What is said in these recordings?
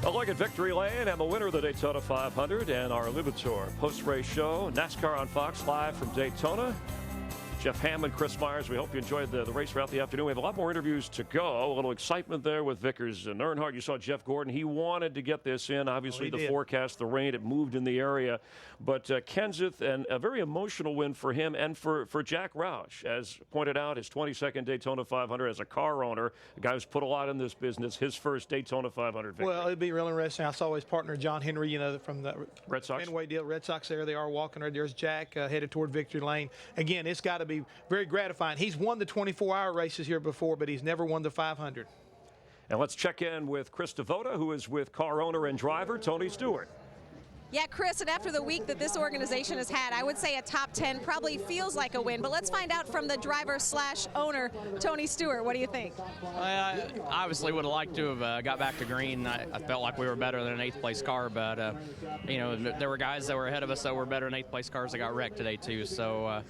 A look at victory lane and the winner of the Daytona 500 and our Libitor post-race show. NASCAR on Fox live from Daytona. Jeff Hammond, Chris Myers, we hope you enjoyed the race throughout the afternoon. We have a lot more interviews to go. A little excitement there with Vickers and Earnhardt. You saw Jeff Gordon. He wanted to get this in. Obviously, the forecast, the rain, it moved in the area. But Kenseth, and a very emotional win for him and for Jack Roush. As pointed out, his 22nd Daytona 500 as a car owner, a guy who's put a lot in this business, his first Daytona 500 victory. Well, it'd be real interesting. I saw his partner, John Henry, from the Red Sox. Fenway deal. Red Sox, there they are walking. There's Jack headed toward victory lane. Again, it's got to be very gratifying. He's won the 24-hour races here before, but he's never won the 500. And let's check in with Chris Devoda, who is with car owner and driver Tony Stewart. Yeah, Chris, and after the week that this organization has had, I would say a top 10 probably feels like a win. But let's find out from the driver/owner, Tony Stewart. What do you think? I obviously would have liked to have got back to green. I felt like we were better than an 8th place car, but there were guys that were ahead of us that were better than 8th place cars that got wrecked today too. So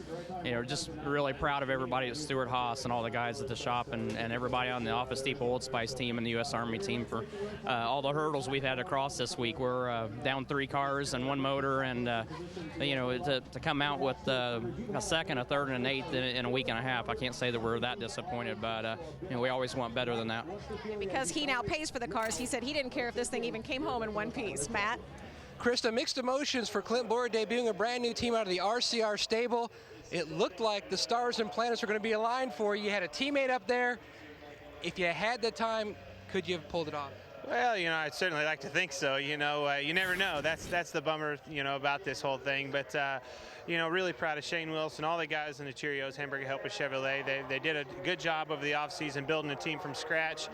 just really proud of everybody at Stewart Haas and all the guys at the shop and everybody on the Office Depot Old Spice team and the U.S. Army team for all the hurdles we've had across this week. We're down 3 cars and 1 motor, and to come out with a 2nd, a 3rd, and an 8th in a week and a half, I can't say that we're that disappointed, but we always want better than that. Because he now pays for the cars, he said he didn't care if this thing even came home in one piece. Matt? Krista, mixed emotions for Clint Boyer debuting a brand new team out of the RCR stable. It looked like the stars and planets were going to be aligned for you. You had a teammate up there. If you had the time, could you have pulled it off? Well, I'd certainly like to think so. You never know. That's the bummer, about this whole thing. But, really proud of Shane Wilson, all the guys in the Cheerios, Hamburger Helper Chevrolet. They did a good job over the offseason building a team from scratch.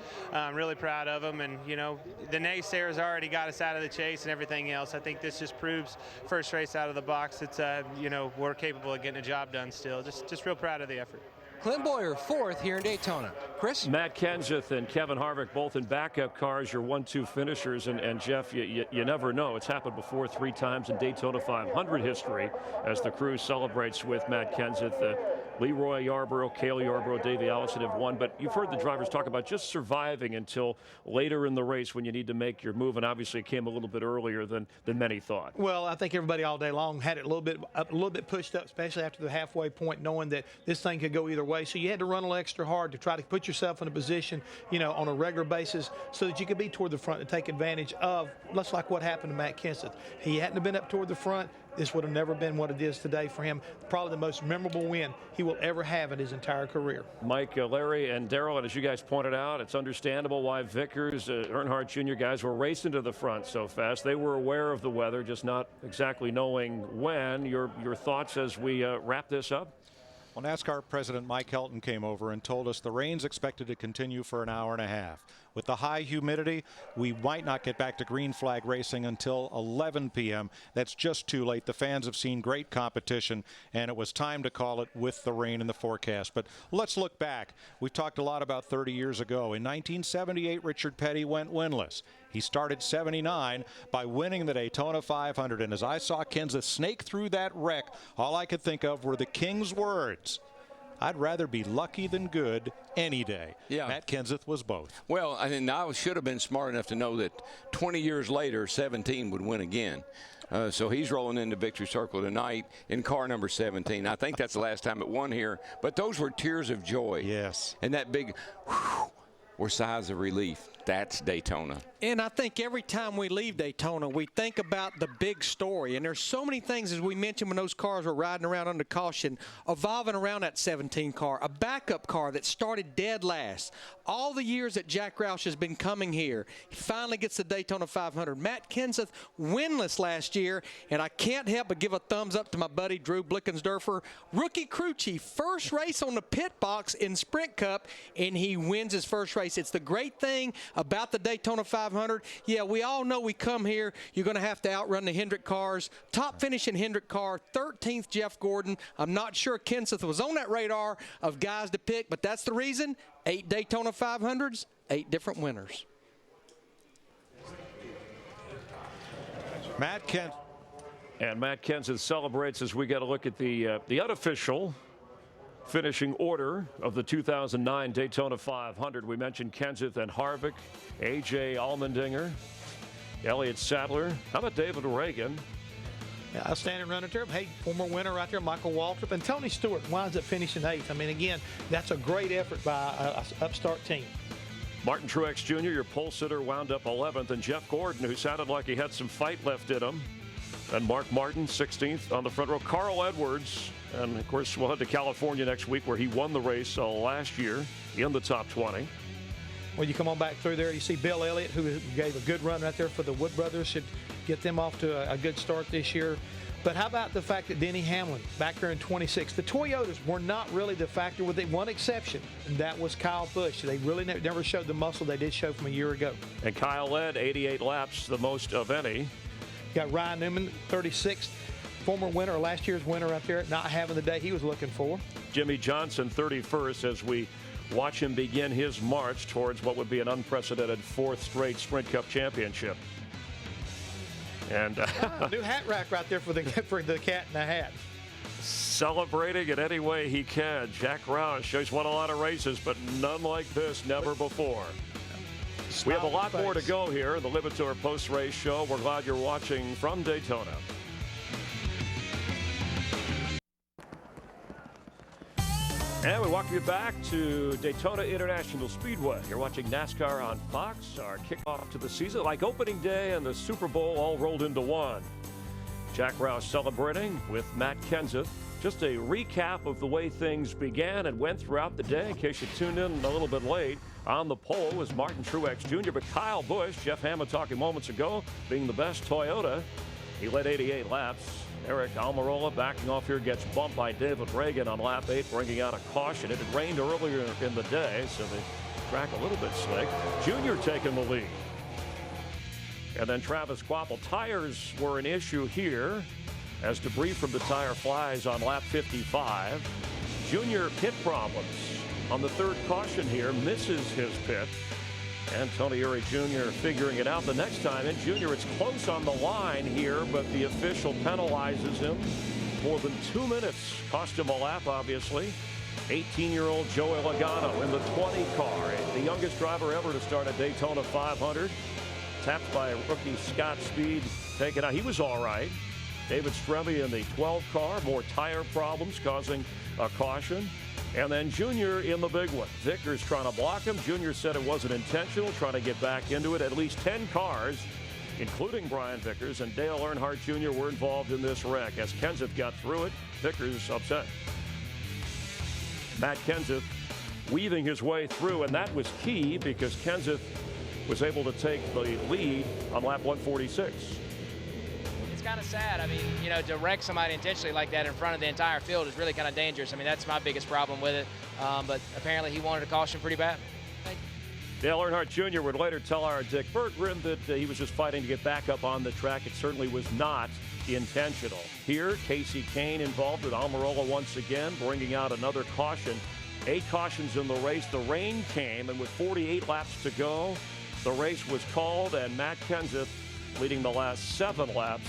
Really proud of them. And, the naysayers already got us out of the chase and everything else. I think this just proves first race out of the box. It's, we're capable of getting a job done still. Just real proud of the effort. Clint Boyer, 4th here in Daytona. Chris? Matt Kenseth and Kevin Harvick both in backup cars, your 1-2 finishers. And Jeff, you never know. It's happened before 3 times in Daytona 500 history as the crew celebrates with Matt Kenseth. Leroy Yarborough, Cale Yarborough, Davey Allison have won. But you've heard the drivers talk about just surviving until later in the race when you need to make your move. And obviously it came a little bit earlier than many thought. Well, I think everybody all day long had it a little bit pushed up, especially after the halfway point, knowing that this thing could go either way. So you had to run a little extra hard to try to put yourself in a position, on a regular basis so that you could be toward the front and take advantage of, just like what happened to Matt Kenseth. He hadn't have been up toward the front, this would have never been what it is today for him. Probably the most memorable win he will ever have in his entire career. Mike, Larry, and Darrell, and as you guys pointed out, it's understandable why Vickers, Earnhardt Jr. guys were racing to the front so fast. They were aware of the weather, just not exactly knowing when. Your thoughts as we wrap this up? Well, NASCAR President Mike Helton came over and told us the rain's expected to continue for an hour and a half. With the high humidity, we might not get back to green flag racing until 11 p.m. That's just too late. The fans have seen great competition, and it was time to call it with the rain in the forecast. But let's look back. We've talked a lot about 30 years ago. In 1978, Richard Petty went winless. He started 79 by winning the Daytona 500, and as I saw Kenseth snake through that wreck, all I could think of were the King's words. I'd rather be lucky than good any day. Yeah. Matt Kenseth was both. Well, I should have been smart enough to know that 20 years later, 17 would win again. So he's rolling into victory circle tonight in car number 17. I think that's the last time it won here. But those were tears of joy. Yes. And that big whew, were sighs of relief. That's Daytona. And I think every time we leave Daytona, we think about the big story. And there's so many things, as we mentioned, when those cars were riding around under caution, evolving around that 17 car, a backup car that started dead last. All the years that Jack Roush has been coming here, he finally gets the Daytona 500. Matt Kenseth, winless last year, and I can't help but give a thumbs up to my buddy Drew Blickensderfer. Rookie crew chief, first race on the pit box in Sprint Cup, and he wins his first race. It's the great thing about the Daytona 500. Yeah, we all know we come here, you're going to have to outrun the Hendrick cars. Top finishing Hendrick car, 13th Jeff Gordon. I'm not sure Kenseth was on that radar of guys to pick, but that's the reason. 8 Daytona 500s, 8 different winners. Matt Kenseth celebrates as we get a look at the unofficial finishing order of the 2009 Daytona 500. We mentioned Kenseth and Harvick, A.J. Allmendinger, Elliott Sadler. How about David Reagan? Yeah, outstanding runner there. Hey, former winner right there, Michael Waltrip. And Tony Stewart winds up finishing 8th. I mean, again, that's a great effort by an upstart team. Martin Truex Jr., your pole sitter, wound up 11th. And Jeff Gordon, who sounded like he had some fight left in him. And Mark Martin, 16th on the front row. Carl Edwards, and of course, we'll head to California next week where he won the race last year in the top 20. Well, you come on back through there, you see Bill Elliott, who gave a good run right there for the Wood brothers, should get them off to a good start this year. But how about the fact that Denny Hamlin, back there in 26, the Toyotas were not really the factor with one exception, and that was Kyle Busch. They really never showed the muscle they did show from a year ago. And Kyle led 88 laps, the most of any. Got Ryan Newman, 36th, former winner, last year's winner right there, not having the day he was looking for. Jimmy Johnson, 31st, as we watch him begin his march towards what would be an unprecedented 4th straight Sprint Cup championship. And new hat rack right there for the cat in the hat. Celebrating in any way he can. Jack Roush shows won a lot of races, but none like this, never before. We have a lot more to go here in the Lipitor post-race show. We're glad you're watching from Daytona. And we welcome you back to Daytona International Speedway. You're watching NASCAR on Fox, our kickoff to the season, like opening day and the Super Bowl all rolled into one. Jack Roush celebrating with Matt Kenseth. Just a recap of the way things began and went throughout the day, in case you tuned in a little bit late. On the pole was Martin Truex Jr., but Kyle Busch, Jeff Hammond talking moments ago, being the best Toyota. He led 88 laps. Eric Almirola backing off here, gets bumped by David Reagan on lap 8, bringing out a caution. It had rained earlier in the day, so the track a little bit slick. Junior taking the lead. And then Travis Kvapil. Tires were an issue here as debris from the tire flies on lap 55. Junior pit problems on the 3rd caution here, misses his pit. And Tony Eury Jr. figuring it out the next time. And Junior, it's close on the line here, but the official penalizes him. More than 2 minutes. Cost him a lap, obviously. 18-year-old Joey Logano in the 20 car. The youngest driver ever to start a Daytona 500. Tapped by rookie Scott Speed. Taken out. He was all right. David Stremme in the 12 car. More tire problems causing a caution. And then Junior in the big one. Vickers trying to block him. Junior said it wasn't intentional, trying to get back into it. At least 10 cars, including Brian Vickers and Dale Earnhardt Jr., were involved in this wreck. As Kenseth got through it, Vickers upset. Matt Kenseth weaving his way through, and that was key because Kenseth was able to take the lead on lap 146. It's kind of sad. I mean, you know, to wreck somebody intentionally like that in front of the entire field is really kind of dangerous. I mean, that's my biggest problem with it. But apparently he wanted a caution pretty bad. Dale Earnhardt Jr. would later tell our Dick Berggren that he was just fighting to get back up on the track. It certainly was not intentional. Here, Casey Kane involved with Almirola once again, bringing out another caution. 8 cautions in the race. The rain came, and with 48 laps to go, the race was called, and Matt Kenseth leading the last 7 laps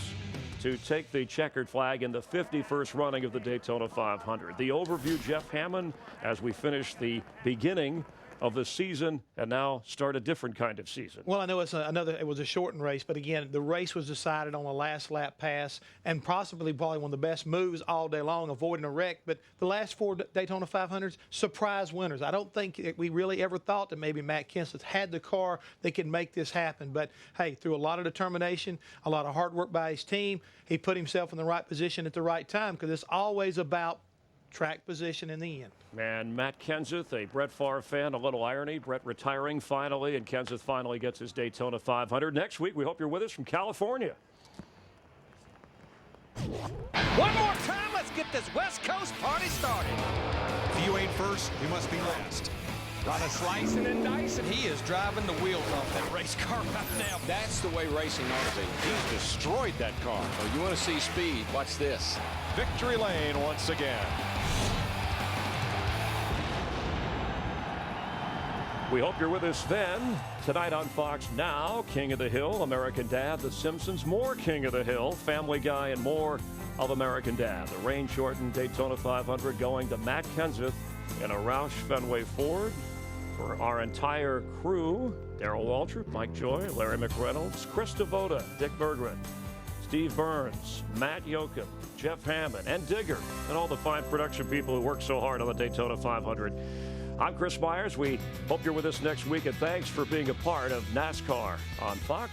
to take the checkered flag in the 51st running of the Daytona 500. The overview, Jeff Hammond, as we finish the beginning of the season and now start a different kind of season. Well, I know it was a shortened race, but again, the race was decided on a last lap pass and probably one of the best moves all day long, avoiding a wreck. But the last 4 Daytona 500s, surprise winners. I don't think we really ever thought that maybe Matt Kenseth had the car that could make this happen. But hey, through a lot of determination, a lot of hard work by his team, he put himself in the right position at the right time, because it's always about track position in the end. And Matt Kenseth, a Brett Favre fan, a little irony. Brett retiring finally, and Kenseth finally gets his Daytona 500. Next week, we hope you're with us from California. One more time, let's get this West Coast party started. If you ain't first, you must be last. Got a slicing and dicing. He is driving the wheels off that race car right now. That's the way racing ought to be. He's destroyed that car. Oh, you want to see speed? Watch this. Victory lane once again. We hope you're with us then. Tonight on Fox Now, King of the Hill, American Dad, The Simpsons, more King of the Hill, Family Guy, and more of American Dad. The rain-shortened Daytona 500 going to Matt Kenseth in a Roush Fenway Ford. For our entire crew, Darrell Waltrip, Mike Joy, Larry McReynolds, Chris Devoda, Dick Bergman, Steve Burns, Matt Yoakum, Jeff Hammond, and Digger, and all the fine production people who work so hard on the Daytona 500. I'm Chris Myers. We hope you're with us next week, and thanks for being a part of NASCAR on Fox.